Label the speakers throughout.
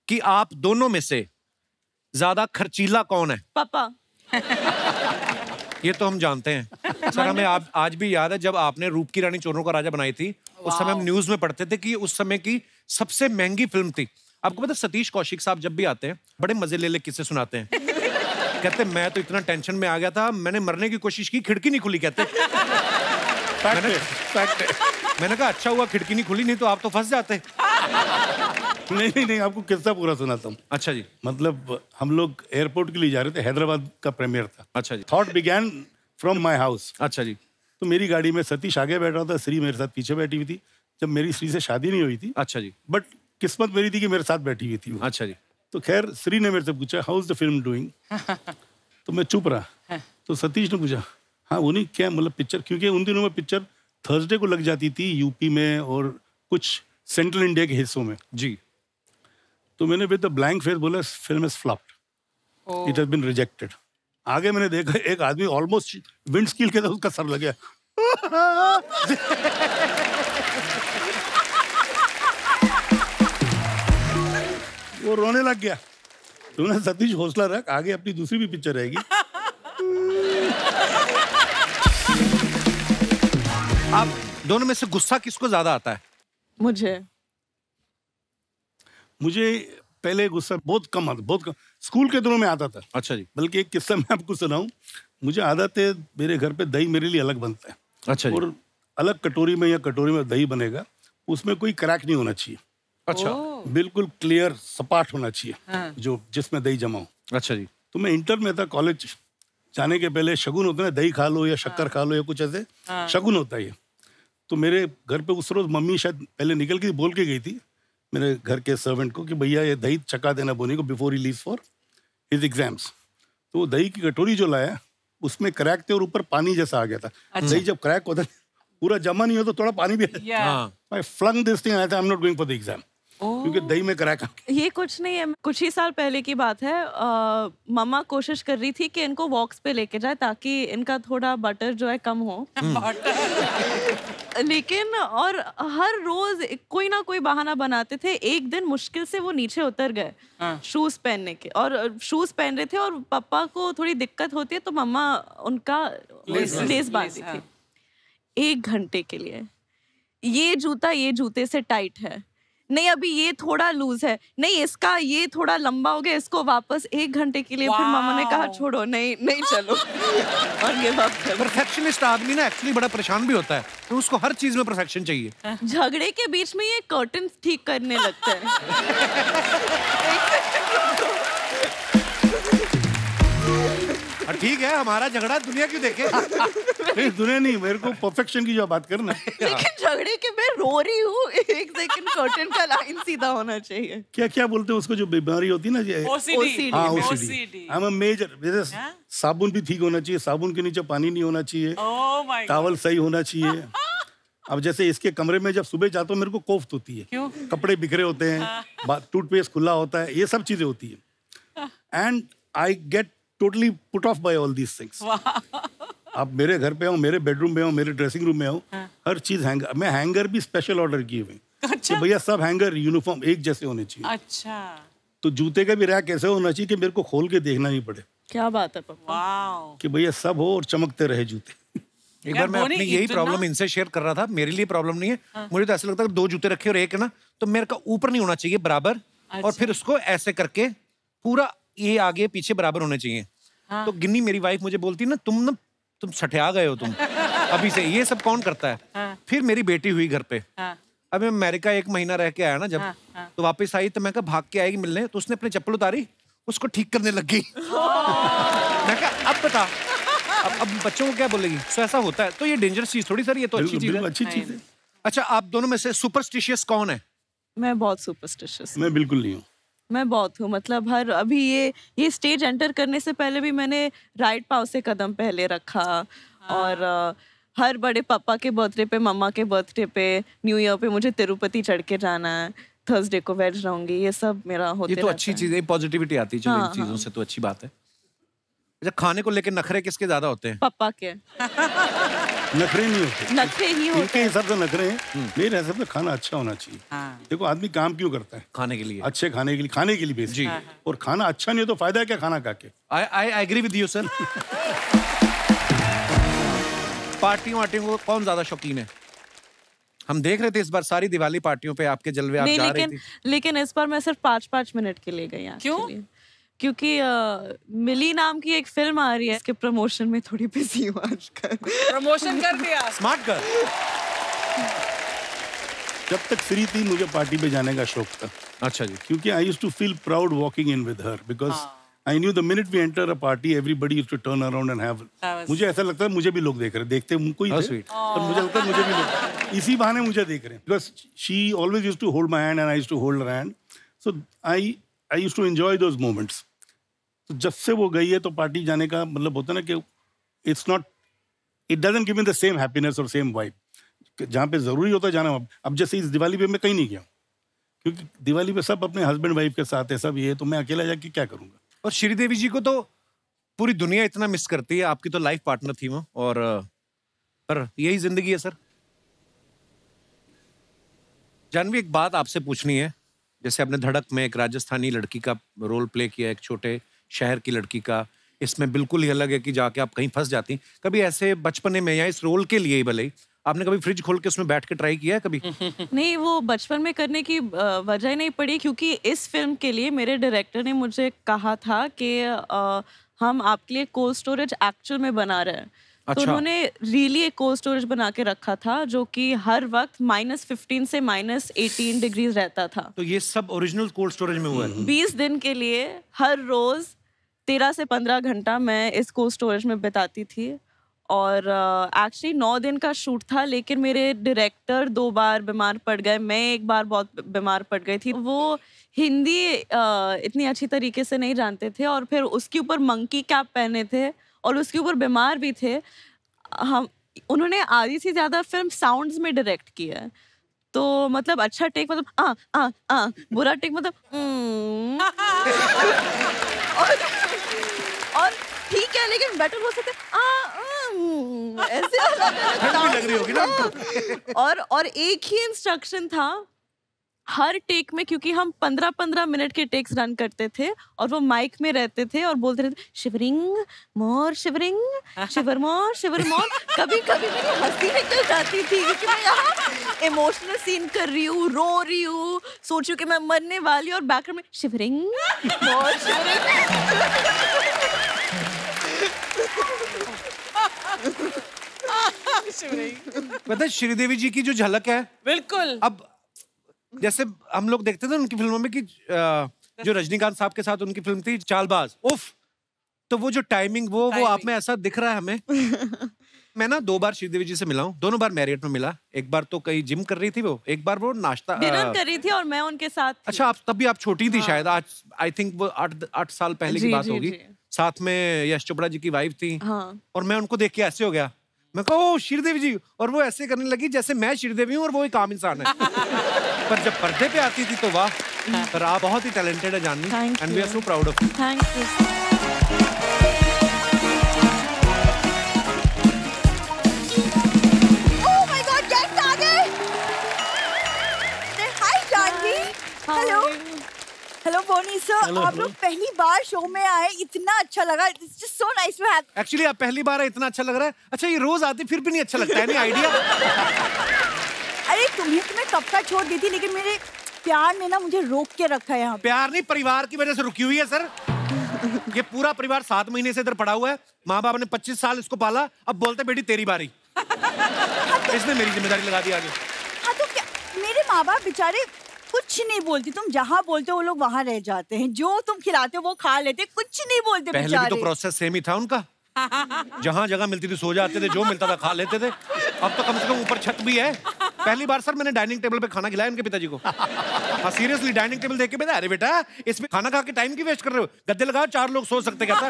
Speaker 1: कि आप दोनों में से ज्यादा खर्चीला कौन है?
Speaker 2: पापा।
Speaker 1: ये तो हम जानते हैं सर। हमें आज भी याद है जब आपने रूप की रानी चोरों का राजा बनाई थी, उस समय हम न्यूज में पढ़ते थे कि उस समय की सबसे महंगी फिल्म थी। आपको पता, सतीश कौशिक साहब जब भी आते हैं बड़े मजे ले किस्से सुनाते हैं। कहते मैं तो इतना टेंशन में आ गया था, मैंने मरने की कोशिश की, खिड़की नहीं खुली। कहते मैंने कहा अच्छा हुआ खिड़की नहीं खुली, नहीं तो आप तो फंस जाते।
Speaker 3: नहीं, आपको किस्सा पूरा सुनाता हूँ।
Speaker 1: अच्छा जी।
Speaker 3: मतलब हम लोग एयरपोर्ट के लिए जा रहे थे, हैदराबाद का प्रीमियर था।
Speaker 1: अच्छा जी।
Speaker 3: Thought began from my house.
Speaker 1: अच्छा जी।
Speaker 3: तो मेरी गाड़ी में सतीश आगे बैठा था, श्री मेरे साथ पीछे बैठी हुई थी। जब मेरी श्री से शादी नहीं हुई थी।
Speaker 1: अच्छा जी।
Speaker 3: बट किस्मत मेरी थी कि मेरे साथ बैठी हुई थी वो।
Speaker 1: अच्छा जी।
Speaker 3: तो खैर श्री ने मेरे से पूछा how is the film doing. तो मैं चुप रहा। तो सतीश ने पूछा हाँ वो नहीं क्या मतलब पिक्चर, क्योंकि उन दिनों में पिक्चर थर्सडे को लग जाती थी यूपी में और कुछ सेंट्रल इंडिया के हिस्सों में
Speaker 1: जी।
Speaker 3: तो मैंने विद द ब्लैंक फेस बोला film is flopped, it has been rejected. आगे मैंने देखा एक आदमी ऑलमोस्ट विंड स्कील के साथ उसका सर लग गया। वो रोने लग गया। तो ना सतीश हौसला रख, आगे अपनी दूसरी भी पिक्चर रहेगी।
Speaker 1: आप दोनों में से गुस्सा किसको ज्यादा आता है?
Speaker 3: मुझे पहले गुस्सा बहुत कम आता, बहुत कम। स्कूल के दिनों में आता था।
Speaker 1: अच्छा जी।
Speaker 3: बल्कि एक किस्सा मैं आपको सुनाऊं। मुझे आदत है, मेरे घर पे दही मेरे लिए अलग बनता है।
Speaker 1: अच्छा जी।
Speaker 3: और अलग कटोरी में या कटोरी में दही बनेगा, उसमें कोई क्रैक नहीं होना चाहिए।
Speaker 1: अच्छा।
Speaker 3: बिल्कुल क्लियर सपाट होना चाहिए।
Speaker 2: हाँ।
Speaker 3: जो जिसमें दही जमा हो।
Speaker 1: अच्छा जी।
Speaker 3: तो मैं इंटर में था, कॉलेज जाने के पहले शगुन होता है, दही खा लो या शक्कर खा लो या कुछ ऐसे शगुन होता है। तो मेरे घर पे उस रोज मम्मी शायद पहले निकल के बोल के गई थी मेरे घर के सर्वेंट को कि भैया ये दही चका देना बोनी को before he leaves for his exams. तो वो दही की कटोरी जो लाया उसमें क्रैक थे और ऊपर पानी जैसा आ गया था। दही जब क्रैक होता है पूरा जमा नहीं हो तो थोड़ा पानी भी I flung this thing, I am not going for the exam, क्योंकि दही में क्रैक आ गया।
Speaker 2: ये कुछ नहीं है, कुछ ही साल पहले की बात है। मम्मा कोशिश कर रही थी कि इनको वॉक्स पे लेके जाए ताकि इनका थोड़ा बटर जो है कम हो। लेकिन और हर रोज कोई ना कोई बहाना बनाते थे। एक दिन मुश्किल से वो नीचे उतर गए शूज पहनने के, और शूज पहन रहे थे और पापा को थोड़ी दिक्कत होती है तो मम्मा उनका लेस बांधती थी 1 घंटे के लिए। ये जूता ये जूते से टाइट है, नहीं अभी ये थोड़ा लूज है, नहीं इसका ये थोड़ा लंबा हो गया, इसको वापस 1 घंटे के लिए। फिर मामा ने कहा छोड़ो, नहीं चलो। और ये बात
Speaker 1: परफेक्शनिस्ट आदमी ना एक्चुअली बड़ा परेशान भी होता है, तो उसको हर चीज में परफेक्शन चाहिए।
Speaker 2: झगड़े के बीच में ये कर्टन ठीक करने लगता है।
Speaker 1: ठीक है, हमारा झगड़ा दुनिया क्यों देखे?
Speaker 3: नहीं दुनिया नहीं, मेरे को परफेक्शन की जो बात करना।
Speaker 2: लेकिन झगड़े के मैं रो रही हूँ, 1 सेकंड कर्टन का लाइन सीधा होना चाहिए।
Speaker 3: क्या बोलते हैं उसको जो बीमारी होती है ना,
Speaker 2: OCD।
Speaker 3: हाँ OCD। I'm a major, जैसे साबुन भी ठीक होना चाहिए, साबुन के नीचे पानी नहीं होना चाहिए, टॉवल सही होना चाहिए। अब जैसे इसके कमरे में जब सुबह जाता हूँ मेरे को कोफ्त होती है।
Speaker 2: क्यों?
Speaker 3: कपड़े बिखरे होते हैं, टूथपेस्ट खुला होता है, ये सब चीजें होती है। And I get totally put off by all these things. आप मेरे घर पे आओ, मेरे बेडरूम में आओ, मेरे ड्रेसिंग रूम में आओ, हर चीज हैंगर। मैं हैंगर भी स्पेशल ऑर्डर किए हुए। अच्छा। भैया सब हैंगर यूनिफॉर्म एक जैसे होने चाहिए।
Speaker 2: अच्छा।
Speaker 3: तो जूते का भी रैक ऐसे होना चाहिए कि मेरे को खोल के देखना नहीं पड़े।
Speaker 2: क्या बात है पापा,
Speaker 3: कि भैया सब हो और चमकते रहे जूते।
Speaker 1: एक बार मैं अपनी यही प्रॉब्लम इनसे शेयर कर रहा था। मेरे लिए प्रॉब्लम नहीं है, मुझे तो ऐसा लगता है 2 जूते रखे और एक है ना, तो मेरे का ऊपर नहीं होना चाहिए बराबर। और फिर उसको ऐसे करके पूरा ये आगे पीछे बराबर होने चाहिए। तो गिन्नी मेरी वाइफ मुझे बोलती ना तुम सठिया गए हो तुम अभी से, ये सब कौन करता है? फिर मेरी बेटी हुई घर पे। अब मैं अमेरिका 1 महीना रह के आया ना जब, तो वापस आई तो मैं कहा भाग के आएगी मिलने, तो उसने अपनी चप्पल उतारी, उसको ठीक करने लग गई। मैं कहा अब बता, अब बच्चों को क्या बोलेगी? तो ऐसा होता है। तो ये डेंजरस चीज थोड़ी सर, ये तो अच्छी चीज है।
Speaker 3: अच्छी चीज है।
Speaker 1: अच्छा, आप दोनों में से सुपरस्टिशियस कौन है?
Speaker 2: मैं बहुत सुपरस्टिशियस।
Speaker 3: मैं बिल्कुल नहीं हूँ।
Speaker 2: मैं बहुत हूँ, मतलब अभी ये स्टेज एंटर करने से पहले भी मैंने राइट पाँव से कदम पहले रखा। और हर बड़े पापा के बर्थडे पे, मम्मा के बर्थडे पे, न्यू ईयर पे मुझे तिरुपति चढ़ के जाना है, थर्सडे को वेज रहूंगी, ये सब मेरा होते
Speaker 1: ये तो अच्छी चीज है, पॉजिटिविटी आती है। चलो इन चीजों से तो अच्छी बात है। अच्छा, खाने को लेकर नखरे किसके ज्यादा होते हैं?
Speaker 2: पापा के।
Speaker 3: नखरे नहीं होते,
Speaker 2: नखरे ही होते
Speaker 3: इनके हिसाब से नखरे हैं। मेरे हिसाब से खाना अच्छा होना चाहिए। देखो आदमी काम क्यों करता है?
Speaker 1: खाने के लिए,
Speaker 3: अच्छे खाने के लिए बेसिक।
Speaker 1: जी।
Speaker 3: और खाना अच्छा नहीं हो तो फायदा है क्या खाना खा के?
Speaker 1: I agree with you sir. पार्टियों को कौन ज्यादा शौकीन है? हम देख रहे थे इस बार सारी दिवाली पार्टियों पे आपके जलवे, आप जा रही थी।
Speaker 2: लेकिन इस बार मैं सिर्फ 5-5 मिनट के लिए गई। क्यों? क्योंकि मिली नाम की एक फिल्म आ रही है, इसके प्रमोशन में थोड़ी बिजी हूँ आजकल।
Speaker 4: प्रमोशन कर दिया,
Speaker 1: स्मार्ट कर।
Speaker 3: जब तक फ्री थी मुझे पार्टी पे जाने का शौक था।
Speaker 1: अच्छा जी।
Speaker 3: क्योंकि I used to feel proud walking in with her, because I knew the minute we enter a party everybody used to turn around and have. मुझे ऐसा लगता है मुझे भी लोग देख रहे, देखते उनको ही थे, पर मुझे लगता है मुझे भी लोग इसी बहाने मुझे देख रहे हैं, because she always used to hold my hand and I used to hold her hand, so I used to enjoy those moments. तो जब से वो गई है तो पार्टी जाने का मतलब होता है ना कि it doesn't give me the same happiness और सेम वाइब। जहाँ पे जरूरी होता है जाना, अब जैसे इस दिवाली पे मैं कहीं नहीं गया, क्योंकि दिवाली पे सब अपने हस्बैंड वाइफ के साथ है, सब ये, तो मैं अकेला जाके क्या करूंगा।
Speaker 1: और श्रीदेवी जी को तो पूरी दुनिया इतना मिस करती है, आपकी तो लाइफ पार्टनर थी वो, और पर यही जिंदगी है सर। जानवी, एक बात आपसे पूछनी है। जैसे आपने धड़क में एक राजस्थानी लड़की का रोल प्ले किया, एक छोटे शहर की लड़की का, इसमें बिल्कुल ही अलग है कि जाके आप कहीं फंस जाती। कभी ऐसे बचपने में या इस रोल के लिए ही भले ही आपने कभी फ्रिज खोल के उसमें बैठ के ट्राई किया है कभी?
Speaker 2: नहीं, वो बचपन में करने की वजह ही नहीं पड़ी, क्योंकि इस फिल्म के लिए मेरे डायरेक्टर ने मुझे कहा था कि हम आपके लिए कोल्ड स्टोरेज एक्चुअल में बना रहे हैं।
Speaker 1: अच्छा।
Speaker 2: तो उन्होंने रियली एक कोल्ड स्टोरेज बना के रखा था, जो कि हर वक्त -15 से -18 डिग्रीज रहता था।
Speaker 1: तो ये सब ओरिजिनल कोल्ड स्टोरेज में हुआ है?
Speaker 2: 20 दिन के लिए हर रोज 13 से 15 घंटा मैं इस कोल्ड स्टोरेज में बिताती थी। और एक्चुअली 9 दिन का शूट था, लेकिन मेरे डायरेक्टर 2 बार बीमार पड़ गए, मैं एक बार बहुत बीमार पड़ गई थी। वो हिंदी इतनी अच्छी तरीके से नहीं जानते थे, और फिर उसके ऊपर मंकी कैप पहने थे, और उसके ऊपर बीमार भी थे। उन्होंने आधी से ज्यादा फिल्म साउंड्स में डायरेक्ट किया है। तो मतलब अच्छा टेक मतलब बुरा टेक मतलब और ठीक है, लेकिन बेटर हो सकता है ऐसे
Speaker 1: लग रही होगी ना।
Speaker 2: और एक ही इंस्ट्रक्शन था हर टेक में, क्योंकि हम 15-15 मिनट के टेक्स रन करते थे, और वो माइक में रहते थे और बोलते रहते शिवरिंग मोर, शिवरिंग शिवर मोर, शिवर मोर। कभी कभी मेरी हंसी निकल जाती थी, क्योंकि मैं यहाँ इमोशनल सीन कर रही हूँ, रो रही हूँ, सोच रही हूँ कि मैं मरने वाली, और बैकग्राउंड में शिवरिंग मोर, शिवरिंग।
Speaker 1: पता है श्रीदेवी जी की जो झलक है,
Speaker 4: बिल्कुल
Speaker 1: अब जैसे हम लोग देखते थे उनकी फिल्मों में कि जो रजनीकांत साहब के साथ उनकी फिल्म थी चालबाज, उफ, तो वो जो टाइमिंग वो आप में ऐसा दिख रहा है हमें। मैं ना 2 बार श्रीदेवी जी से मिला हूँ, दोनों बार मैरियट में मिला। एक बार तो कहीं जिम कर रही थी वो, एक बार वो नाश्ता
Speaker 2: डिनर कर रही थी और मैं उनके साथ थी।
Speaker 1: अच्छा, तब भी आप छोटी थी शायद, आज आई थिंक वो 8 साल पहले की बात होगी। साथ में यश चोपड़ा जी की वाइफ थी, और मैं उनको देख के ऐसे हो गया, मैं कहा ओ श्रीदेवी जी, और वो ऐसे करने लगी जैसे मैं श्रीदेवी हूँ और वो एक आम इंसान है। पर जब पर्दे पे आती थी तो वाह, पर आप बहुत ही टैलेंटेड है Janhvi, and we are so proud of you.
Speaker 2: Thank you.
Speaker 5: Oh my god, guest आ गए। Hi Janhvi. Hello hello Boney sir, आप लोग पहली बार शो में आए, इतना अच्छा लगा। It's just so nice to have.
Speaker 1: Actually आप पहली बार है, इतना अच्छा लग रहा है। अच्छा, ये रोज आते फिर भी नहीं अच्छा लगता है? नहीं आइडिया।
Speaker 5: अरे तुम्हें कब का छोड़ दी थी, लेकिन मेरे प्यार ने ना मुझे रोक के रखा है यहाँ।
Speaker 1: प्यार नहीं, परिवार की वजह से रुकी हुई है सर। ये पूरा परिवार 7 महीने से इधर पड़ा हुआ है, माँ बाप ने 25 साल इसको पाला, अब बोलते बेटी तेरी बारी। इसने मेरी जिम्मेदारी लगा दी आगे।
Speaker 5: हाँ तो क्या, मेरे माँ बाप बेचारे कुछ नहीं बोलती, तुम जहाँ बोलते हो वो लोग वहाँ रह जाते हैं, जो तुम खिलाते हो वो खा लेते, कुछ नहीं बोलते।
Speaker 1: पहले भी तो प्रोसेस सेम ही था उनका, जहाँ जगह मिलती थी सो जाते थे, जो मिलता था खा लेते थे। अब तो कम से कम ऊपर छत भी है। पहली बार सर मैंने डाइनिंग टेबल पे खाना खिलाया उनके पिताजी को। हाँ सीरियसली, डाइनिंग टेबल देख के बताया, अरे बेटा इसमें खाना खा के टाइम की वेस्ट कर रहे हो, गद्दे लगाओ 4 लोग सो सकते, कहता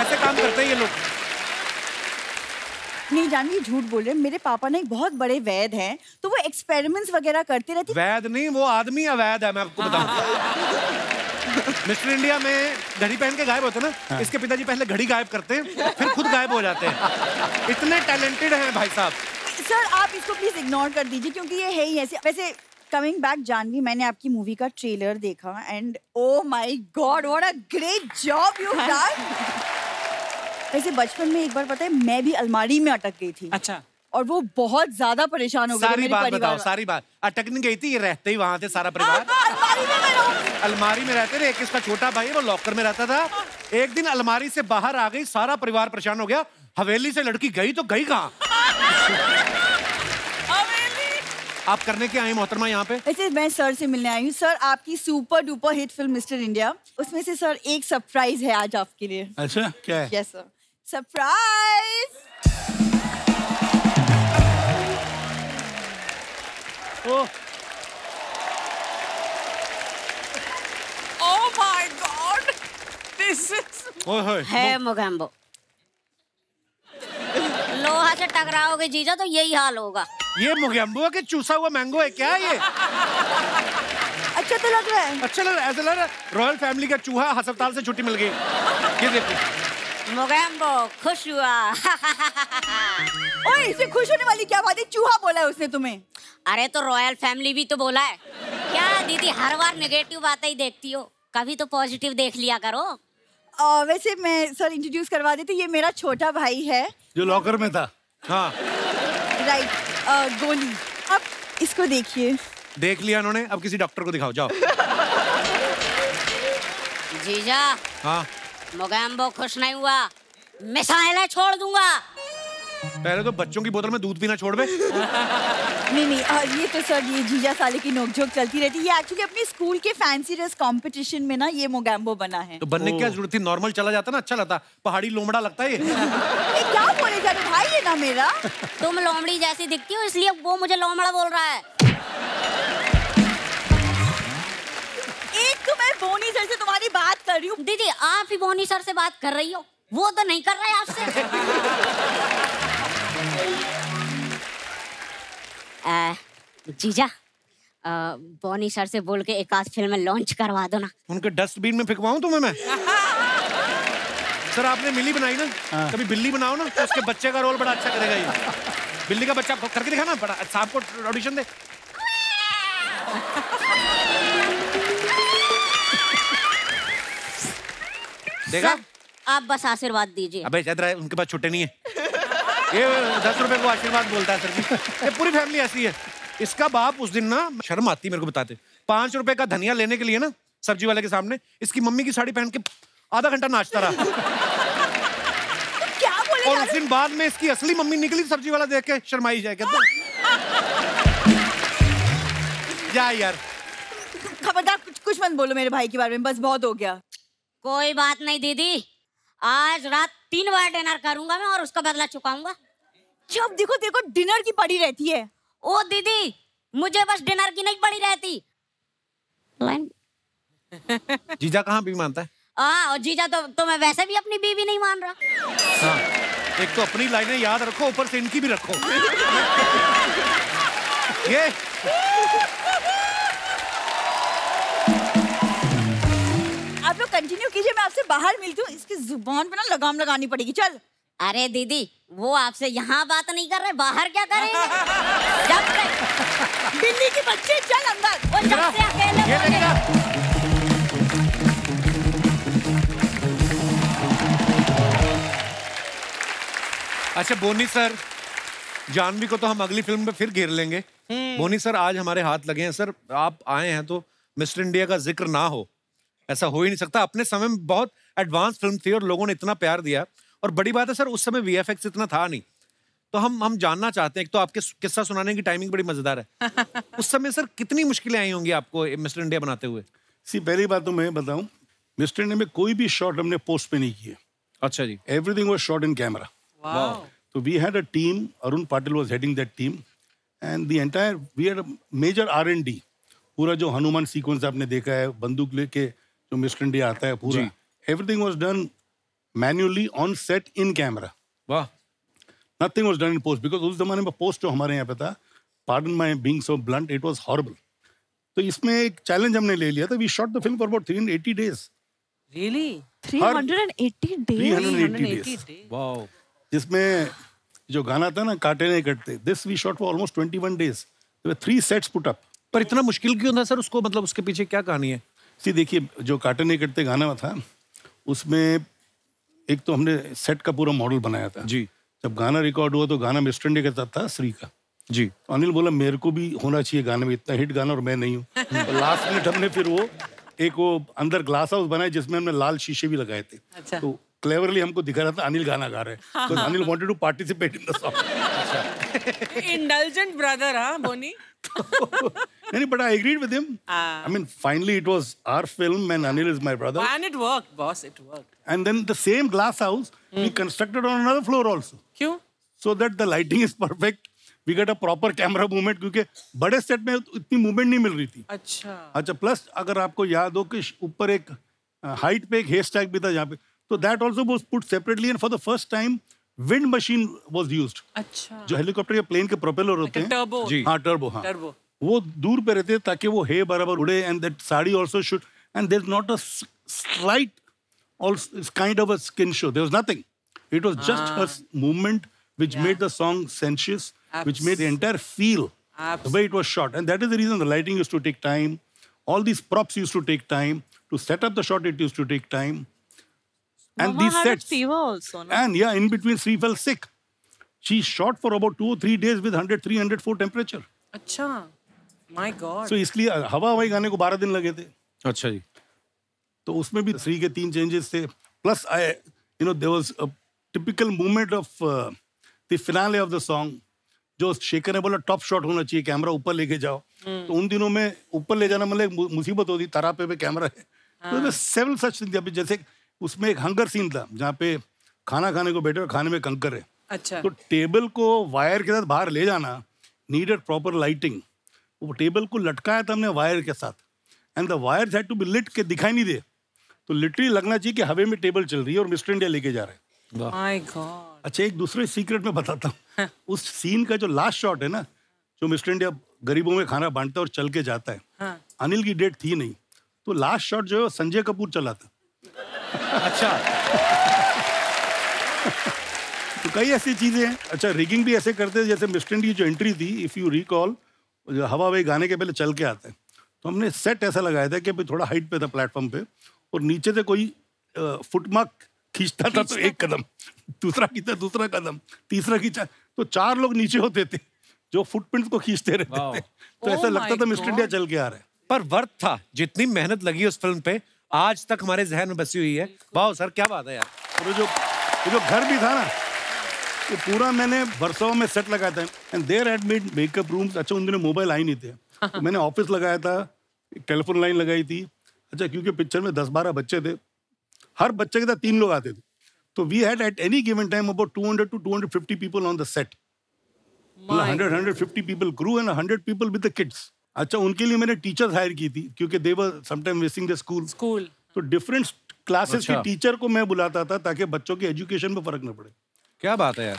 Speaker 1: ऐसे काम करते हैं ये लोग।
Speaker 5: नहीं जानवी, झूठ बोल रहे, मेरे पापा ने एक बहुत बड़े वैद हैं, तो वो एक्सपेरिमेंट्स वगैरह करते रहते।
Speaker 1: वैद नहीं, वो आदमी अवैध है, मैं आपको बताऊं। मिस्टर इंडिया में घड़ी पहन के गायब होते ना, इसके पिताजी पहले घड़ी गायब करते हैं, फिर खुद गायब हो जाते हैं। इतने टैलेंटेड हैं भाई साहब।
Speaker 5: सर आप इसको प्लीज इग्नोर कर दीजिए क्योंकि ये है ही ऐसे। वैसे कमिंग बैक जानवी, मैंने आपकी मूवी का ट्रेलर देखा and oh my God what a great job you done. वैसे बचपन में एक बार पता है मैं भी अलमारी में अटक गई थी।
Speaker 4: अच्छा।
Speaker 5: और वो बहुत ज्यादा परेशान हो गए।
Speaker 1: सारी बात बताओ, सारी बात। अटक नहीं गई थी, ये रहते ही वहां थे सारा परिवार। अलमारी में रहते थे। एक इसका छोटा भाई वो लॉकर में रहता था। एक दिन अलमारी से बाहर आ गई, सारा परिवार परेशान हो गया। हवेली से लड़की गई तो गई कहाँ? आप करने के आई मोहतरमा यहाँ पे?
Speaker 5: वैसे मैं सर से मिलने आई हूँ। सर आपकी super duper hit film mister India, उसमें से सर एक सरप्राइज है आज आपके लिए।
Speaker 3: अच्छा क्या है?
Speaker 5: Yes sir, surprise.
Speaker 4: Oh my God! This is
Speaker 6: है मोगैम्बो। लोहा से टकराओगे जीजा तो यही हाल होगा।
Speaker 1: ये मोगैम्बो के चूसा हुआ मैंगो है क्या ये?
Speaker 5: अच्छा तो लग रहा है।
Speaker 1: अच्छा लग रहा है, ऐसा लग रहा है रॉयल फैमिली का चूहा अस्पताल से छुट्टी मिल गई। ये देखो
Speaker 6: मोगैम्बो खुश हुआ।
Speaker 5: ओए इसमें खुश होने वाली क्या बात है? चूहा बोला है उसने तुम्हें।
Speaker 6: अरे तो रॉयल फैमिली भी तो बोला है। क्या दीदी हर बार नेगेटिव बातें ही देखती हो, कभी तो पॉजिटिव देख लिया करो।
Speaker 5: वैसे मैं सर इंट्रोड्यूस करवा देती, ये मेरा छोटा भाई है
Speaker 3: जो लॉकर में था।
Speaker 1: हाँ
Speaker 5: राइट, गोली। अब इसको देखिए।
Speaker 1: देख लिया उन्होंने, अब किसी डॉक्टर को दिखाओ जाओ।
Speaker 6: जीजा
Speaker 1: हाँ
Speaker 6: मोगैम्बो खुश नहीं हुआ, मिसाइलें छोड़ दूंगा।
Speaker 1: पहले तो बच्चों की बोतल में दूध पीना छोड़ दे।
Speaker 5: नहीं ये तो सर ये जीजा साले की नोकझोंक चलती रहती है। ये एक्चुअली अपने स्कूल के फैंसी ड्रेस कंपटीशन में ना ये मोगैम्बो बना है।
Speaker 1: तो बनने की क्या जरूरत थी? नॉर्मल चला जाता ना, अच्छा लगता। पहाड़ी लोमड़ा लगता है ये।
Speaker 5: क्या बोले जा रहे भाई, ये ना मेरा।
Speaker 6: तुम लोमड़ी जैसी दिखती हो इसलिए वो मुझे लोमड़ा बोल रहा है।
Speaker 5: एक तो मैं बोनी सर से तुम्हारी बात कर रही हूँ।
Speaker 6: दीदी आप ही बोनी सर से बात कर रही हो, वो तो नहीं कर रहा है आपसे। जीजा बोनी सर से बोल के एक आध फिल्म लॉन्च करवा दो ना।
Speaker 1: उनके डस्टबिन में फेंकवाऊं तुम्हें मैं? सर आपने मिली बनाई ना, कभी बिल्ली बनाओ ना तो उसके बच्चे का रोल बड़ा अच्छा करेगा ये। बिल्ली का बच्चा करके दिखा ना, बड़ा साहब को ऑडिशन दे। देखा?
Speaker 6: आप बस आशीर्वाद दीजिए।
Speaker 1: अबे इधर उनके पास छुट्टे नहीं है। ये 10 रुपए को आशीर्वाद बोलता है सर जी। ये पूरी फैमिली ऐसी है। इसका बाप उस दिन ना, शर्म आती मेरे को बताते, 5 रुपए का धनिया लेने के लिए ना सब्जी वाले के सामने इसकी मम्मी की साड़ी पहन के आधा घंटा नाचता रहा।
Speaker 5: क्या बोले?
Speaker 1: और उस दिन बाद में इसकी असली मम्मी निकली सब्जी वाला देख के शर्माई जाए। जा यार,
Speaker 5: खबरदार कुछ मत बोलो मेरे भाई के बारे में, बस बहुत हो गया।
Speaker 6: कोई बात नहीं दीदी, आज रात 3 बार डिनर करूंगा मैं और उसका बदला चुकाऊंगा।
Speaker 5: जब देखो डिनर की पड़ी रहती है।
Speaker 6: ओ दीदी मुझे बस डिनर की नहीं पड़ी रहती। लाइन
Speaker 1: जीजा कहाँ बीवी मानता है?
Speaker 6: और जीजा तो मैं वैसे भी अपनी बीवी नहीं मान रहा।
Speaker 1: हाँ, एक तो अपनी लाइनें याद रखो, ऊपर से इनकी भी रखो। ये
Speaker 5: आप लोग कंटिन्यू कीजिए, मैं आपसे बाहर मिलती हूँ। इसकी जुबान पे ना लगाम लगानी पड़ेगी। चल।
Speaker 6: अरे दीदी वो आपसे यहाँ बात नहीं कर रहे, बाहर क्या करेंगे? जब से
Speaker 5: बिल्ली के बच्चे, चल अंदर।
Speaker 6: वो जब से अकेले बोले।
Speaker 1: अच्छा बोनी सर, जानवी को तो हम अगली फिल्म में फिर घेर लेंगे। बोनी सर आज हमारे हाथ लगे हैं। सर आप आए हैं तो मिस्टर इंडिया का जिक्र ना हो, ऐसा हो ही नहीं सकता। अपने समय में बहुत एडवांस फिल्म थी और लोगों ने इतना प्यार दिया। और बड़ी बात है सर, उस समय वीएफएक्स इतना था नहीं। तो हम जानना चाहते हैं, एक तो आपके किस्सा सुनाने की टाइमिंग बड़ी मजेदार है। उस समय सर कितनी मुश्किलें आई होंगी आपको मिस्टर इंडिया बनाते हुए?
Speaker 3: पहली बात तो मैं बताऊं, मिस्टर इंडिया में कोई भी शॉट हमने पोस्ट पे नहीं किए।
Speaker 1: अच्छा जी।
Speaker 3: Everything was shot in camera. So we had a team. Arun Patil was heading that team, and the entire we had a major R&D. पूरा जो हनुमान सीक्वेंस आपने देखा है, बंदूक लेके जो मिस्टर इंडिया आता है पूरा, everything was done manually on set in camera.
Speaker 1: वाह।
Speaker 3: Nothing was done in post because उस जमाने में पोस्ट जो हमारे यहाँ पे था, pardon my being so blunt, it was horrible. तो इसमें एक चैलेंज हमने ले लिया था, we shot the film for about 380 days.
Speaker 4: Really?
Speaker 2: 380 days?
Speaker 3: 380 days.
Speaker 1: Wow.
Speaker 3: जिसमें जो गाना था ना काटे नहीं कटते, this we shot for almost 21 days. There were 3 sets put up.
Speaker 1: पर इतना मुश्किल क्यों था सर उसको, मतलब उसके पीछे क्या कहानी है?
Speaker 3: सी देखिए, जो काटे नहीं कटते गाना था उसमें एक तो हमने सेट का पूरा मॉडल बनाया था
Speaker 1: जी।
Speaker 3: जब गाना रिकॉर्ड हुआ तो गाना मिस्टर इंडिया के साथ था, श्री का
Speaker 1: जी।
Speaker 3: तो अनिल बोला मेरे को भी होना चाहिए गाने में, इतना हिट गाना और मैं नहीं हूँ। तो लास्ट मिनट हमने फिर वो अंदर ग्लास हाउस बनाया जिसमें हमने लाल शीशे भी लगाए थे।
Speaker 4: अच्छा।
Speaker 3: तो क्लेवरली हमको दिखा रहा था अनिल गाना गा रहे हैं, तो Anil wanted to participate in the song.
Speaker 4: Indulgent brother, huh, Boni?
Speaker 3: नहीं, but I agreed with him. I mean, finally it was our film and Anil is my brother.
Speaker 4: And it worked, boss, it worked.
Speaker 3: And then the same glass house we constructed on another floor also,
Speaker 4: क्यों?
Speaker 3: so that the lighting is perfect. We get a proper camera movement क्योंकि बड़े set में इतनी movement नहीं मिल रही थी। अच्छा, plus अगर आपको याद हो कि ऊपर एक हाइट पे एक हेयर स्टैक भी था जहाँ पे, तो that also was put separately and for the first time wind machine was used.
Speaker 4: अच्छा।
Speaker 3: जो हेलीकॉप्टर या प्लेन के प्रोपेलर होते हैं,
Speaker 4: टर्बो।
Speaker 3: हाँ टर्बो, हाँ
Speaker 4: टर्बो।
Speaker 3: वो दूर पे रहते हैं ताकि वो हे बराबर उड़े, and that sari also should, and there is not a slight also it's kind of a skin show. There was nothing. It was just her movement which made the song sensuous, which made the entire feel the way it was shot. And that is the reason the lighting used to take time. All these props used to take time. To set up the shot, it used to take time. And
Speaker 2: Mama
Speaker 3: these
Speaker 2: had a
Speaker 3: sets.
Speaker 2: fever also, no?
Speaker 3: And yeah, in between, Sri fell sick. She shot for about 2 or 3 days with 103, 104 temperature.
Speaker 4: अच्छा, my God.
Speaker 3: So इसलिए हवाई गाने को 12 दिन लगे थे।
Speaker 1: अच्छा जी।
Speaker 3: तो उसमें भी श्री के 3 चेंजेस थे, plus there was a typical movement of the finale of the song, जो शेखर ने बोला टॉप शॉट होना चाहिए, कैमरा ऊपर लेके जाओ। तो उन दिनों में ऊपर ले जाना मतलब एक मुसीबत होती, तरापे पे कैमरा है। तो सेवरल सच थिंग्स, अभी जैसे उसमें एक हंगर सीन था जहाँ पे खाना खाने को बैठे और खाने में कंकर है।
Speaker 4: अच्छा।
Speaker 3: तो टेबल को वायर के साथ बाहर ले जाना नीडेड प्रॉपर लाइटिंग। वो टेबल को लटकाया था हमने वायर के साथ, and the wire had to be lit के दिखाई नहीं दे, तो लिटरली लगना चाहिए कि हवे में टेबल चल रही है और मिस्टर इंडिया लेके जा रहे हैं।
Speaker 4: My God.
Speaker 3: अच्छा, एक दूसरे सीक्रेट में बताता हूँ। उस सीन का जो लास्ट शॉट है ना, जो मिस्टर इंडिया गरीबों में खाना बांटता है और चल के जाता है, अनिल की डेट थी नहीं, तो लास्ट शॉट जो है संजय कपूर चला था।
Speaker 1: अच्छा।
Speaker 3: तो कई ऐसी चीजें हैं। अच्छा, रिगिंग भी ऐसे करते हैं, जैसे मिस्टर इंडिया जो एंट्री थी, इफ यू रिकॉल, हवा वही गाने के पहले चल के आता है, तो हमने सेट ऐसा लगाया था कि अभी थोड़ा हाइट पे था प्लेटफॉर्म पे, और नीचे से कोई फुटमार्क खींचता था तो एक कदम, दूसरा खींचा दूसरा कदम, तीसरा खींचा, तो 4 लोग नीचे होते थे जो फुटप्रिंट्स को खींचते रहते थे। तो ऐसा लगता था मिस्टर इंडिया चल के आ रहा है।
Speaker 1: पर वर्थ था, जितनी मेहनत लगी उस फिल्म पे आज तक हमारे जहन में बसी हुई है। वाह सर, क्या बात है यार।
Speaker 3: और जो घर भी था ना, वो पूरा मैंने वर्सोवा में सेट लगाया था, and there had made makeup rooms. अच्छा, उन दिनों मोबाइल आई नहीं थे, तो मैंने ऑफिस लगाया था, टेलीफोन लाइन लगाई थी। अच्छा, क्योंकि पिक्चर में 10-12 बच्चे थे, हर बच्चे के साथ 3 लोग आते थे, तो we had at any given time about 200 to 250 people on the set. 100-150 people crew and 100 people with the kids. अच्छा, उनके लिए मैंने टीचर्स हायर की थी क्योंकि they were sometime missing the school. तो डिफरेंट क्लासेस के टीचर को मैं बुलाता था ताकि बच्चों के एजुकेशन में फर्क न पड़े।
Speaker 1: क्या बात है यार।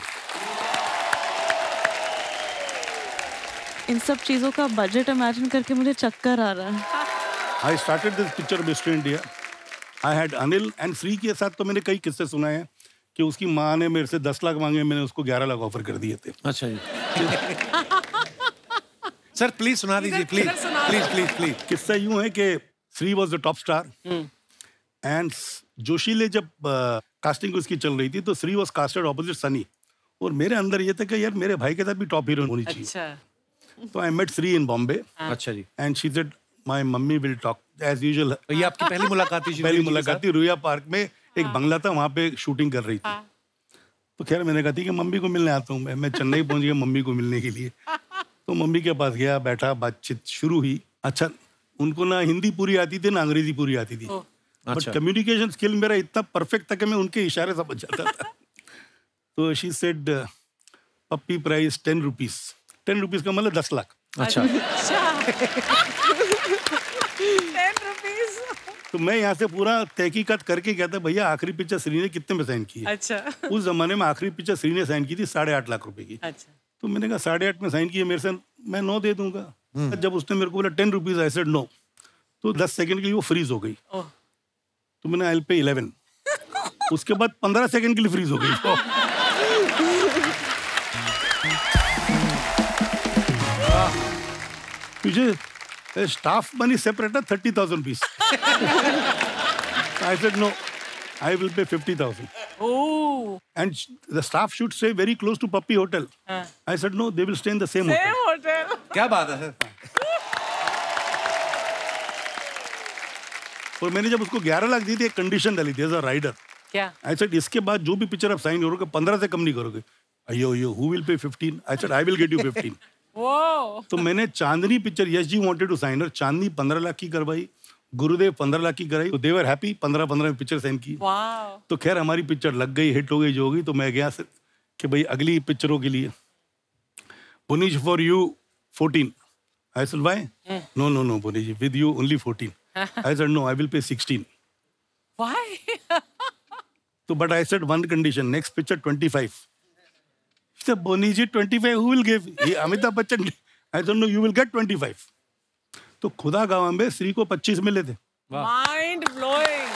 Speaker 2: इन सब चीजों का बजट इमेजिन करके मुझे चक्कर आ रहा है।
Speaker 3: I started this picture Mr. India. I had Anil and Sri के साथ तो मैंने कई किस्से सुनाए हैं कि उसकी माँ ने मेरे से 10 लाख मांगे, मैंने उसको 11 लाख ऑफर कर दिए थे।
Speaker 1: अच्छा जी। सर प्लीज सुना दीजिए, प्लीज प्लीज प्लीज प्लीज।
Speaker 3: किस्सा यूं है कि Sri was the top star and जोशीले जब कास्टिंग उसकी चल रही थी तो Sri was casted opposite Sunny, और मेरे अंदर ये था कि यार मेरे भाई के साथ भी टॉप हीरोइन होनी चाहिए।
Speaker 4: अच्छा।
Speaker 3: तो I met Sri in Bombay.
Speaker 1: अच्छा जी।
Speaker 3: And she said my mummy will talk as usual.
Speaker 1: तो ये आपकी पहली मुलाकात थी?
Speaker 3: पहली मुलाकात थी रुया पार्क में, एक बंगला था वहाँ पे शूटिंग कर रही थी। तो खैर मैंने कहा थी कि मम्मी को मिलने आता हूँ मैं चेन्नई पहुँच गया मम्मी को मिलने के लिए। तो मम्मी के पास गया, बैठा, बातचीत शुरू हुई। अच्छा, उनको ना हिंदी पूरी आती थी ना अंग्रेजी पूरी आती थी, बट कम्युनिकेशन स्किल मेरा इतना परफेक्ट था कि मैं उनके इशारे समझ जाता था। तो she said puppy price 10 rupees. 10 rupees का मतलब 10 लाख।
Speaker 1: अच्छा।
Speaker 4: 10 रुपीज।
Speaker 3: तो मैं यहाँ से पूरा तहकीकात करके कहता भैया आखिरी पिक्चर श्री ने कितने में साइन की है?
Speaker 4: अच्छा।
Speaker 3: उस जमाने में आखिरी पिक्चर श्री ने साइन की थी 8.5 लाख रुपए की।
Speaker 4: अच्छा।
Speaker 3: तो मैंने कहा 8.5 में साइन की है मेरे से, मैं 9 दे दूंगा। जब उसने मेरे को बोला 10 रुपीज, आई सेड नो, तो 10 सेकंड के लिए वो फ्रीज हो गई। तो मैंने आई विल पे 11। उसके बाद 15 सेकंड के लिए फ्रीज हो गई। तुझे स्टाफ मनी सेपरेट है 30,000 rupees. I said no, I will pay 50,000.
Speaker 4: Oh.
Speaker 3: And the staff should stay very close to Puppy Hotel. I said no, they will stay in the same hotel.
Speaker 4: Same hotel.
Speaker 1: क्या बात है sir.
Speaker 3: और मैंने जब उसको 11 लाख दी थी, एक condition डाली थी एज अ राइडर।
Speaker 4: क्या?
Speaker 3: I said इसके बाद जो भी पिक्चर आप साइन करोगे 15 से कम नहीं करोगे। अयो who will pay 15? I said I will get you 15.
Speaker 4: Wow.
Speaker 3: तो मैंने चांदनी पिक्चर, यस जी वांटेड टू साइन, और चांदनी 15 लाख की करवाई, गुरुदेव 15 लाख की कराई, तो देवर हैप्पी। 15 में पिक्चर साइन की।
Speaker 4: Wow.
Speaker 3: तो खैर हमारी पिक्चर लग गई, हिट हो गई, जो हो गई। तो मैं गया कि भाई अगली पिक्चरों के लिए Puneesh for you 14। I said why? No no no Puneesh, with you only 14। I said no, I will pay 16।
Speaker 4: Why?
Speaker 3: तो but I said one condition, next picture 25। Puneesh ji 25 who will give? Amitabh Bachchan. I said no, you will get 25। तो खुदा गाँव में श्री को 25 मिले थे।
Speaker 4: Mind blowing.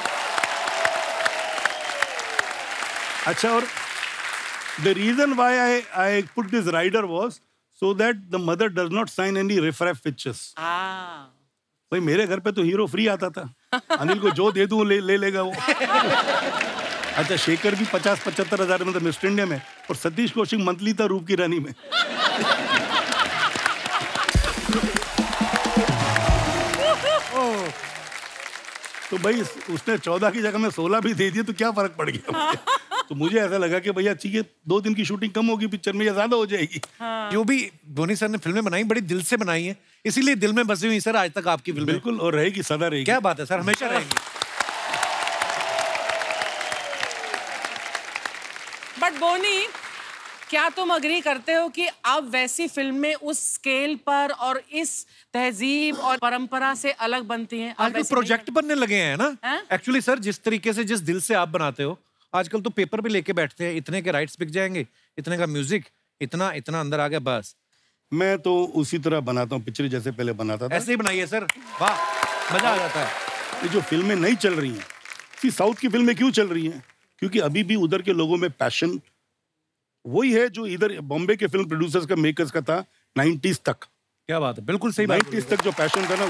Speaker 3: अच्छा, और the reason why I put this rider was so that the mother does not sign any riff-raff pictures.
Speaker 4: Ah.
Speaker 3: भाई मेरे घर पे तो हीरो फ्री आता था, अनिल को जो दे दूं ले लेगा वो। अच्छा, शेखर भी 50-75 हजार में था मिस्टर इंडिया में, और सतीश कौशिक मंथली था रूप की रानी में। तो भाई उसने 14 की जगह में 16 भी दे दिए, तो क्या फर्क पड़ गया मुझे? तो मुझे ऐसा लगा कि भैया ठीक है, 2 दिन की शूटिंग कम होगी पिक्चर में या ज्यादा हो जाएगी।
Speaker 1: जो भी धोनी सर ने फिल्में बनाई बड़ी दिल से बनाई है, इसीलिए दिल में बसी हुई सर आज तक आपकी फिल्में।
Speaker 3: बिल्कुल, और रहेगी, सदा रहेगी।
Speaker 1: क्या बात है सर, हमेशा रहेगी।
Speaker 4: बट बोनी, क्या तुम अग्री करते हो कि अब वैसी फिल्में उस स्केल पर और इस तहजीब और परंपरा से अलग बनती हैं?
Speaker 1: आजकल प्रोजेक्ट बनने लगे हैं ना। एक्चुअली सर, जिस तरीके से, जिस दिल से आप बनाते हो, आजकल तो पेपर पे लेके बैठते हैं, इतने के राइट्स बिक जाएंगे, इतने का म्यूजिक, इतना इतना अंदर आ गया, बस।
Speaker 3: मैं तो उसी तरह बनाता हूँ पिक्चर जैसे पहले बनाता था।
Speaker 1: ऐसे ही बनाइए सर, वाह, मजा आ जाता है।
Speaker 3: ये जो फिल्में नहीं चल रही हैं, साउथ की फिल्में क्यों चल रही हैं? क्योंकि अभी भी उधर के लोगों में पैशन वही है जो इधर बॉम्बे के फिल्म प्रोड्यूसर्स का, मेकर्स का था 90s तक।
Speaker 1: क्या बात है, बिल्कुल सही बात।
Speaker 3: 90s तक जो पैशन था ना,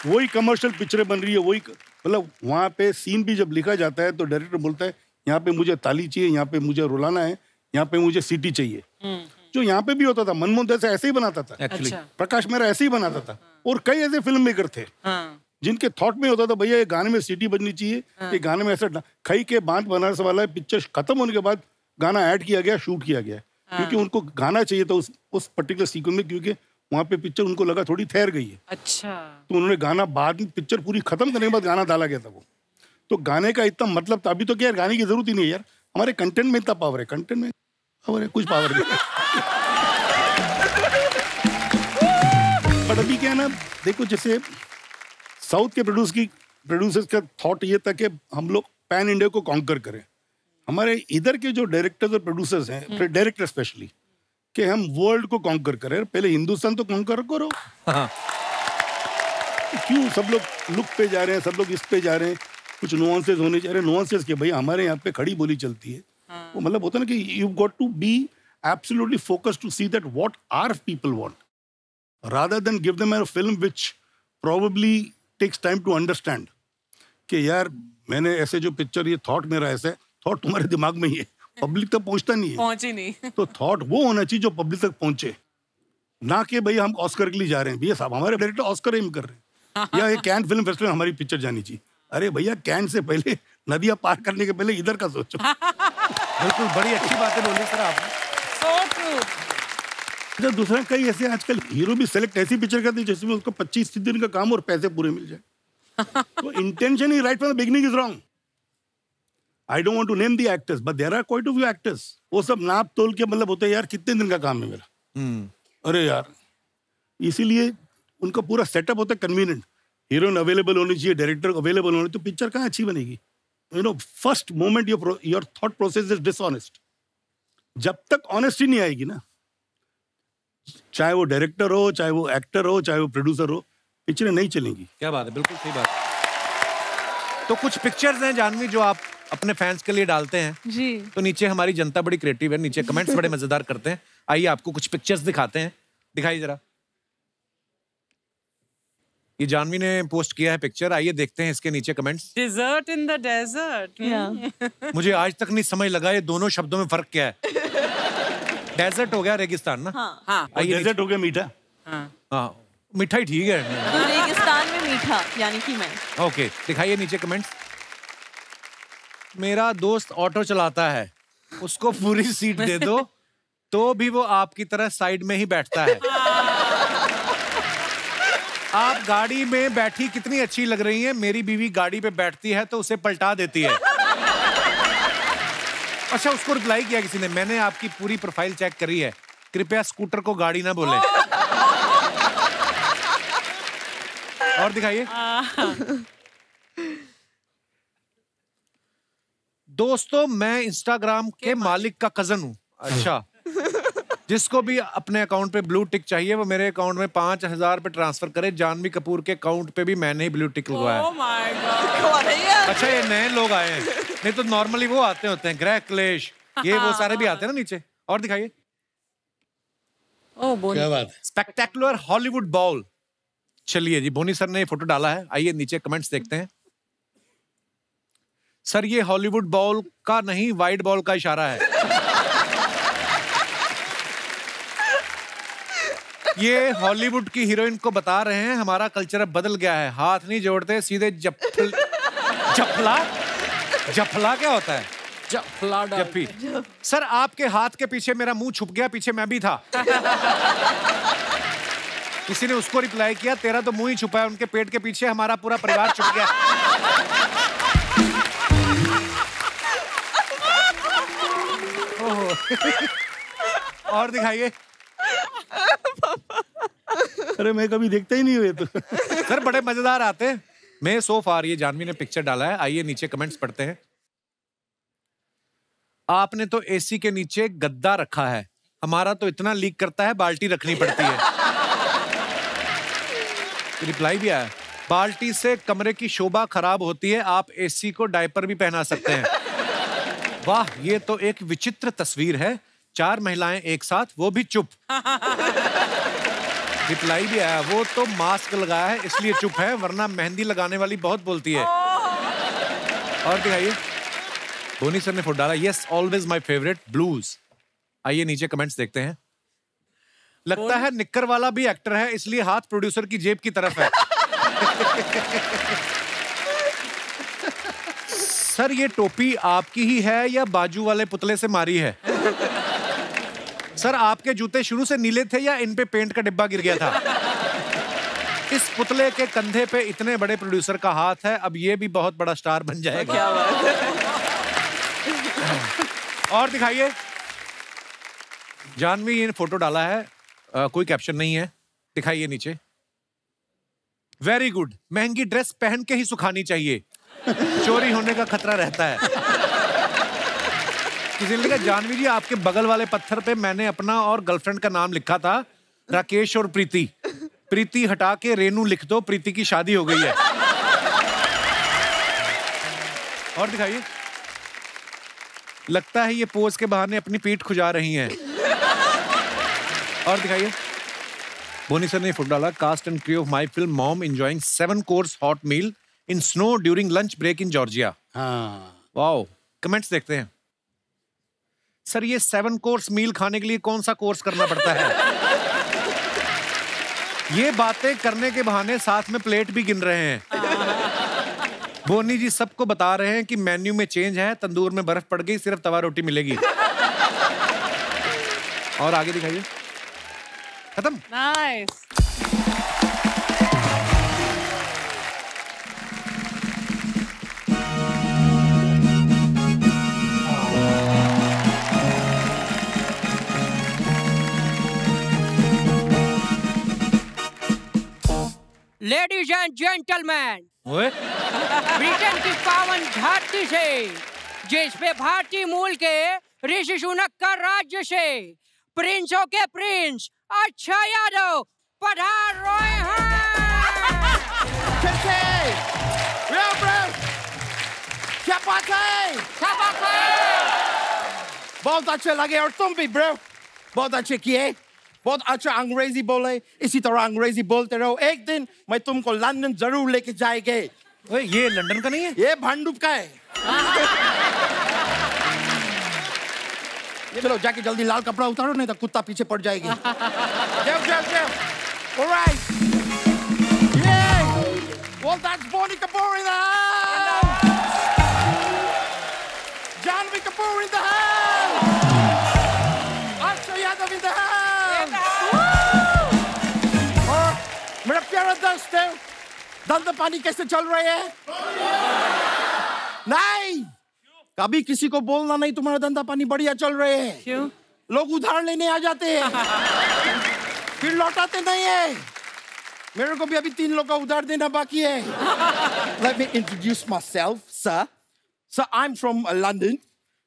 Speaker 3: वही कमर्शियल पिक्चरें बन रही है, वही मतलब वहाँ पे सीन भी जब लिखा जाता है तो डायरेक्टर बोलता है यहाँ पे मुझे ताली चाहिए, यहाँ पे मुझे रुलाना है, यहाँ पे मुझे सीटी चाहिए। जो यहाँ पे भी होता था, मनमोहन दास ऐसे ही बनाता था, एक्चुअली प्रकाश मेहरा ऐसे ही बनाता था, और कई ऐसे फिल्म मेकर थे जिनके थॉट में होता था भैया ये गाने में सीटी बजनी चाहिए, ये गाने में ऐसा। खई के बांध बनारस वाला पिक्चर खत्म होने के बाद गाना ऐड किया गया, शूट किया गया, क्योंकि उनको गाना चाहिए था उस पर्टिकुलर सीक्वेंस में, क्योंकि वहाँ पे पिक्चर उनको लगा थोड़ी ठहर गई है।
Speaker 4: अच्छा। तो
Speaker 3: उन्होंने गाना बाद में, पिक्चर पूरी खत्म करने के बाद गाना डाला गया था वो। तो गाने का इतना मतलब था। अभी तो क्या, गाने की जरूरत ही नहीं है यार, हमारे कंटेंट में इतना पावर है, कंटेंट में पावर है, कुछ पावर नहीं। बट अभी क्या है ना, देखो जैसे साउथ के प्रोड्यूसर्स का थॉट ये था कि हम लोग पैन इंडिया को कॉन्कर करें। हमारे इधर के जो डायरेक्टर्स और प्रोड्यूसर्स हैं, डायरेक्टर स्पेशली, कि हम वर्ल्ड को कॉन्कर करें। पहले हिंदुस्तान तो कॉन्कर करो। क्यों सब लोग लुक पे जा रहे हैं, सब लोग इस पे जा रहे हैं, कुछ नुआंसेस होने जा रहे हैं। नुआंसेस के भाई हमारे यहाँ पे खड़ी बोली चलती है। वो मतलब होता है ना कि you got to be absolutely focused to see that what are people want, rather than give them a film which probably takes time to understand कि यार मैंने ऐसे जो पिक्चर, ये थॉट मेरा ऐसा है, थॉट तुम्हारे दिमाग में ही है, पब्लिक तक पहुंचता नहीं है।
Speaker 4: पहुंची नहीं।
Speaker 3: तो थॉट वो होना चाहिए जो पब्लिक तक पहुंचे, ना कि भाई हम ऑस्कर के लिए जा रहे हैं। भैया साहब, हमारे डायरेक्टर ऑस्कर एम कर रहे हैं, या ये कैन फिल्म फेस्टिवल हमारी पिक्चर जानी चाहिए। अरे भैया, कैन से पहले, नदियां पार करने के पहले इधर का सोचो।
Speaker 1: बिल्कुल, बड़ी अच्छी बातें बोली सर आपने।
Speaker 4: So true।
Speaker 3: तो दूसरा, कई ऐसे आजकल हीरो भी सेलेक्ट ऐसी पिक्चर करते हैं जिसमें उसको 25 दिन का काम और पैसे पूरे मिल जाए। तो इंटेंशन ही right from the beginning is wrong. I don't want to name the actors, but there are quite a few actors, वो सब नाप तोल के मतलब होते हैं यार कितने दिन का काम है मेरा। अरे यार, इसीलिए उनका पूरा सेटअप होता है कन्वीनियंट। हीरोइन अवेलेबल होनी चाहिए, डायरेक्टर अवेलेबल होनी, तो पिक्चर कहाँ अच्छी बनेगी? You know, first moment your thought process is dishonest. जब तक ऑनेस्टी नहीं आएगी ना, चाहे वो डायरेक्टर हो, चाहे वो एक्टर हो, चाहे वो प्रोड्यूसर हो, पिक्चरें नहीं चलेंगी।
Speaker 1: क्या बात है, बिल्कुल सही बात। तो कुछ पिक्चर्स हैं जानवी जो आप अपने फैंस के लिए डालते हैं
Speaker 2: जी।
Speaker 1: तो नीचे हमारी जनता बड़ी क्रिएटिव है, नीचे कमेंट्स बड़े मजेदार करते हैं। आइए आपको कुछ पिक्चर्स दिखाते हैं, दिखाइए जरा। ये जानवी ने पोस्ट किया है पिक्चर, आइए देखते हैं इसके नीचे comments.
Speaker 4: Dessert in the desert.
Speaker 1: मुझे आज तक नहीं समझ लगा ये दोनों शब्दों में फर्क क्या है। डेजर्ट हो गया रेगिस्तान ना।
Speaker 4: हाँ।
Speaker 3: डेजर्ट हो गया मीठा।
Speaker 1: हाँ मीठा ही ठीक है।
Speaker 2: रेगिस्तान में मीठा यानी कि मैं।
Speaker 1: ओके दिखाइए नीचे कमेंट्स। मेरा दोस्त ऑटो चलाता है, उसको पूरी सीट दे दो तो भी वो आपकी तरह साइड में ही बैठता है। आप गाड़ी में बैठी कितनी अच्छी लग रही हैं, मेरी बीवी गाड़ी पे बैठती है तो उसे पलटा देती है। अच्छा उसको रिप्लाई किया किसी ने, मैंने आपकी पूरी प्रोफाइल चेक करी है, कृपया स्कूटर को गाड़ी ना बोले। और दिखाइए। दोस्तों मैं इंस्टाग्राम के मालिक का कजन हूं। अच्छा जिसको भी अपने अकाउंट पे ब्लू टिक चाहिए वो मेरे अकाउंट में 5,000 पे ट्रांसफर करे। जानवी कपूर के अकाउंट पे भी मैंने ही ब्लू टिक लगवाया।
Speaker 4: Oh my God।
Speaker 1: अच्छा ये नए लोग आए हैं, नहीं तो नॉर्मली वो आते होते हैं, ग्रह क्लेश ये वो सारे भी आते हैं ना नीचे। और दिखाइए।
Speaker 3: क्या बात है।
Speaker 1: Spectacular Hollywood ball. चलिए जी, बोनी सर ने ये फोटो डाला है, आइए नीचे कमेंट्स देखते हैं। सर ये हॉलीवुड बॉल का नहीं वाइड बॉल का इशारा है। ये हॉलीवुड की हीरोइन को बता रहे हैं हमारा कल्चर अब बदल गया है, हाथ नहीं जोड़ते सीधे जफला क्या होता है? जप्पी। सर आपके हाथ के पीछे मेरा मुंह छुप गया, पीछे मैं भी था। किसी ने उसको रिप्लाई किया, तेरा तो मुंह ही छुपा है, उनके पेट के पीछे हमारा पूरा परिवार छुप गया। और दिखाइए।
Speaker 3: अरे मैं कभी देखता ही नहीं हुए तो।
Speaker 1: सर बड़े मजेदार आते हैं। मैं सो फार ये जानवी ने पिक्चर डाला है, आइए नीचे कमेंट्स पढ़ते हैं। आपने तो एसी के नीचे गद्दा रखा है, हमारा तो इतना लीक करता है बाल्टी रखनी पड़ती है। रिप्लाई भी आया, बाल्टी से कमरे की शोभा खराब होती है, आप एसी को डायपर भी पहना सकते हैं। वाह ये तो एक विचित्र तस्वीर है, 4 महिलाएं एक साथ, वो भी चुप। रिप्लाई भी आया, वो तो मास्क लगाया है इसलिए चुप है, वरना मेहंदी लगाने वाली बहुत बोलती है। और दिखाइए। बोनी सर ने फोटो डाला, yes always my favourite blues. आइए नीचे कमेंट्स देखते हैं। लगता है निक्कर वाला भी एक्टर है, इसलिए हाथ प्रोड्यूसर की जेब की तरफ है। सर ये टोपी आपकी ही है या बाजू वाले पुतले से मारी है? सर आपके जूते शुरू से नीले थे या इन पे पेंट का डिब्बा गिर गया था? इस पुतले के कंधे पे इतने बड़े प्रोड्यूसर का हाथ है, अब ये भी बहुत बड़ा स्टार बन जाएगा।
Speaker 2: क्या बात है।
Speaker 1: और दिखाइए। जानवी ये फोटो डाला है, कोई कैप्शन नहीं है, दिखाइए नीचे। वेरी गुड, महंगी ड्रेस पहन के ही सुखानी चाहिए, चोरी होने का खतरा रहता है। किसी ने कहा जानवी जी आपके बगल वाले पत्थर पे मैंने अपना और गर्लफ्रेंड का नाम लिखा था, राकेश और प्रीति। प्रीति हटा के रेनू लिख दो, प्रीति की शादी हो गई है। और दिखाइए। लगता है ये पोज के बहाने अपनी पीठ खुजा रही हैं। और दिखाइए। बोनी सर ने फोटो डाला, cast and crew of my film Mom enjoying 7 course hot meal in snow during lunch break in Georgia. Wow. Comments देखते हैं। सर ये 7 कोर्स मील खाने के लिए कौन सा कोर्स करना पड़ता है? ये बातें करने के बहाने साथ में प्लेट भी गिन रहे हैं। बोनी जी सबको बता रहे हैं कि मेन्यू में चेंज है, तंदूर में बर्फ पड़ गई, सिर्फ तवा रोटी मिलेगी। और आगे दिखाइए। खत्म।
Speaker 4: Nice.
Speaker 7: Ladies and gentleman, Britain की पावन धरती से, जिस पे भारतीय मूल के ऋषि सुनक का राज्य से प्रिंसों के प्रिंस अच्छा यादव पधार रहे हैं।
Speaker 8: क्या बात है? बहुत अच्छे लगे और तुम भी ब्रो बहुत अच्छे किए, बहुत अच्छा अंग्रेजी बोले, इसी तरह अंग्रेजी बोलते रहो, एक दिन मैं तुमको लंदन जरूर लेके जाएंगे।
Speaker 1: ये लंदन का नहीं है,
Speaker 8: ये भांडुप का है। चलो जाके जल्दी लाल कपड़ा उतारो नहीं तो कुत्ता पीछे पड़ जाएगी। जाओ। Alright. Yay! Well, that's Bonnie Kapoor in the house. Janvi Kapoor in the house. Akshay Yadav in the house. और मेरा प्यारा दोस्त है, धंधा पानी कैसे चल रहे हैं? नहीं, कभी किसी को बोलना नहीं तुम्हारा धंधा पानी बढ़िया चल रहे हैं।
Speaker 4: क्यों?
Speaker 8: लोग उधार लेने आ जाते हैं, फिर लौटाते नहीं है। मेरे को भी अभी 3 लोग का उधार देना बाकी है। Let me introduce myself, sir. Sir, I'm from London.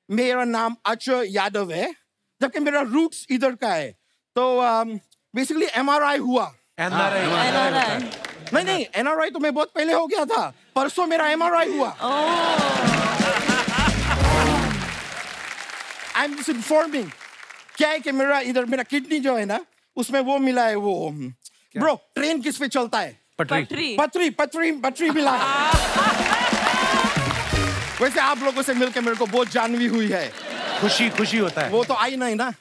Speaker 8: मेरा नाम अक्षय यादव है, जबकि मेरा रूट्स इधर का है। तो बेसिकली MRI हुआ।
Speaker 2: NRI।
Speaker 8: नहीं, NRI तो मैं बहुत पहले हो गया था, परसों मेरा MRI हुआ। I'm just informing, क्या है कि मेरा किडनी जो है ना, उसमें वो मिला है वो। ब्रो, ट्रेन किस पे चलता है? पटरी मिला है। वैसे आप लोगों से मिलकर मेरे को बहुत जानवी हुई है।
Speaker 1: खुशी होता है।
Speaker 8: वो तो आई नहीं ना।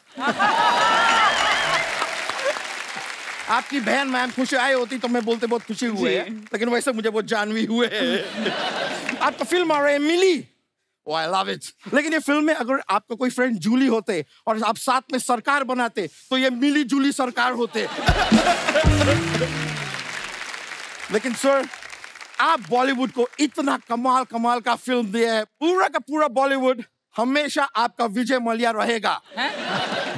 Speaker 8: आपकी बहन मैम खुश आई होती तो मैं बोलते बहुत खुशी हुए है, लेकिन वैसे मुझे बहुत जानवी हुए है। आपका फिल्म आ रहा है मिली। Oh, I love it. लेकिन ये फिल्म में अगर आपका कोई फ्रेंड जूली होते और आप साथ में सरकार बनाते तो ये मिली जूली सरकार होते। लेकिन सर, आप बॉलीवुड को इतना कमाल का फिल्म दिया है, पूरा का पूरा बॉलीवुड हमेशा आपका विजय मल्ल्या रहेगा।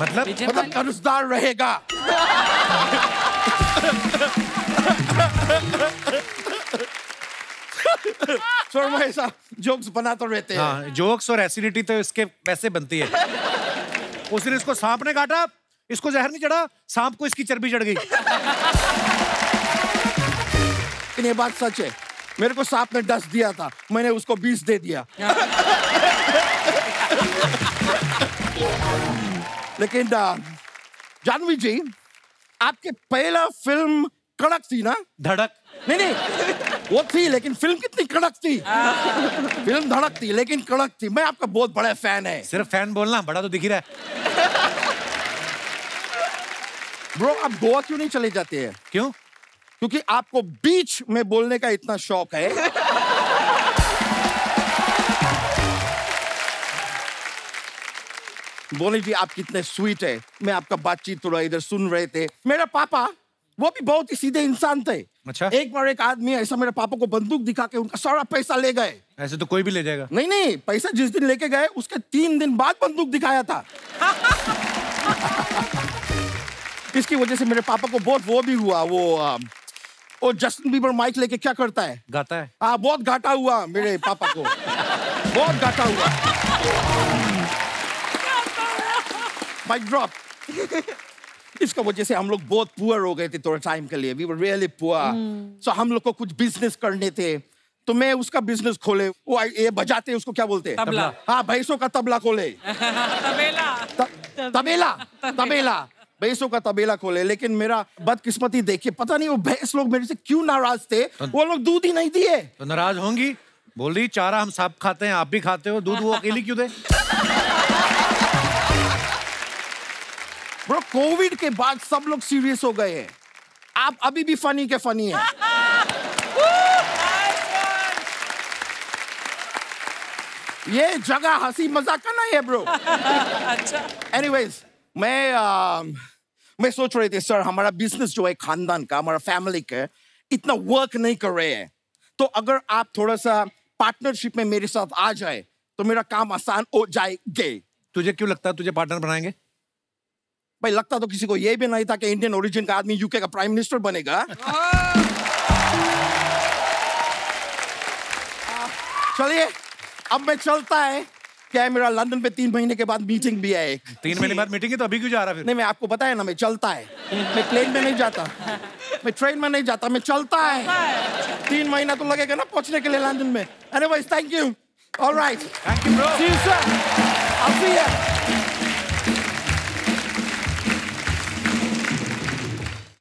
Speaker 1: मतलब
Speaker 8: कर्जदार रहेगा। सर मैं ऐसा जोक्स बनाते रहते हैं।
Speaker 1: हाँ, जोक्स और एसिडिटी तो इसके वैसे बनती है। उस दिन इसको सांप ने काटा, इसको जहर नहीं चढ़ा, सांप को इसकी चर्बी चढ़ गई।
Speaker 8: ये बात सच है, मेरे को सांप ने 10 दिया था, मैंने उसको 20 दे दिया। लेकिन जानवी जी, आपके पहला फिल्म कड़क थी ना?
Speaker 1: धड़क।
Speaker 8: नहीं, वो थी, लेकिन फिल्म कितनी कड़क थी। फिल्म धड़क थी लेकिन कड़क थी। मैं आपका बहुत बड़ा फैन है।
Speaker 1: सिर्फ फैन बोलना, बड़ा तो दिख ही रहा है।
Speaker 8: ब्रो, आप गोवा क्यों नहीं चले जाते हैं?
Speaker 1: क्यों?
Speaker 8: क्योंकि आपको बीच में बोलने का इतना शौक है। बोनी जी, आप कितने स्वीट है। मैं आपका बातचीत थोड़ा इधर सुन रहे थे। मेरा पापा वो भी बहुत ही सीधे इंसान थे।
Speaker 1: अच्छा।
Speaker 8: एक बार एक आदमी ऐसा मेरे पापा को बंदूक दिखा के उनका सारा पैसा ले गए।
Speaker 1: ऐसे तो कोई भी ले जाएगा।
Speaker 8: नहीं, पैसा जिस दिन लेके गए उसके 3 दिन बाद बंदूक दिखाया था। इसकी वजह से मेरे पापा को बहुत वो भी हुआ। वो जस्टिन बीबर माइक लेके क्या करता है?
Speaker 1: गाता है।
Speaker 8: हाँ, बहुत घाटा हुआ मेरे पापा को। बहुत घाटा हुआ। Mic drop. इसका वजह से हम लोग बहुत पुअर हो गए थे थोड़ा टाइम के लिए। We were really poor. So हम लोग को कुछ बिजनेस करने थे, तो मैं उसका बिजनेस खोले। वो ये बजाते उसको क्या बोलते हैं?
Speaker 4: तबला।
Speaker 8: हाँ, भैंसों का तबला खोले। तबेला। भैंसों का तबेला खोले। लेकिन मेरा बदकिस्मती देखिए, पता नहीं वो भैंस लोग मेरे से क्यों नाराज थे। वो लोग दूध ही नहीं दिए।
Speaker 1: तो नाराज होंगी, बोल रही चारा हम सब खाते हैं, आप भी खाते हो, दूध वो अकेली क्यों दे? ब्रो,
Speaker 8: कोविड के बाद सब लोग सीरियस हो गए हैं। आप अभी भी फनी के फनी हैं। ये जगह हंसी मजाक का नहीं है ब्रो।
Speaker 4: अच्छा।
Speaker 8: एनीवेज, मैं सोच रही थी सर, हमारा बिजनेस जो है खानदान का, हमारा फैमिली का, इतना वर्क नहीं कर रहे हैं, तो अगर आप थोड़ा सा पार्टनरशिप में मेरे साथ आ जाए तो मेरा काम आसान हो जाएगा।
Speaker 1: तुझे क्यों लगता है तुझे पार्टनर बनाएंगे?
Speaker 8: भाई, लगता तो किसी को ये भी नहीं था कि इंडियन ओरिजिन का आदमी यूके का प्राइम मिनिस्टर बनेगा। चलिए, अब मैं चलता है, क्या है, मेरा लंदन पे 3 महीने के बाद मीटिंग भी है एक।
Speaker 1: 3 महीने बाद मीटिंग है तो अभी क्यों जा रहा फिर?
Speaker 8: नहीं, मैं आपको पता है ना, मैं चलता है, मैं प्लेन में नहीं जाता, मैं ट्रेन में नहीं जाता, मैं चलता है। 3 महीना तो लगेगा ना पहुंचने के लिए लंदन में। Anyways, thank you. Alright,
Speaker 1: thank you bro.
Speaker 8: See you sir, I'll see you.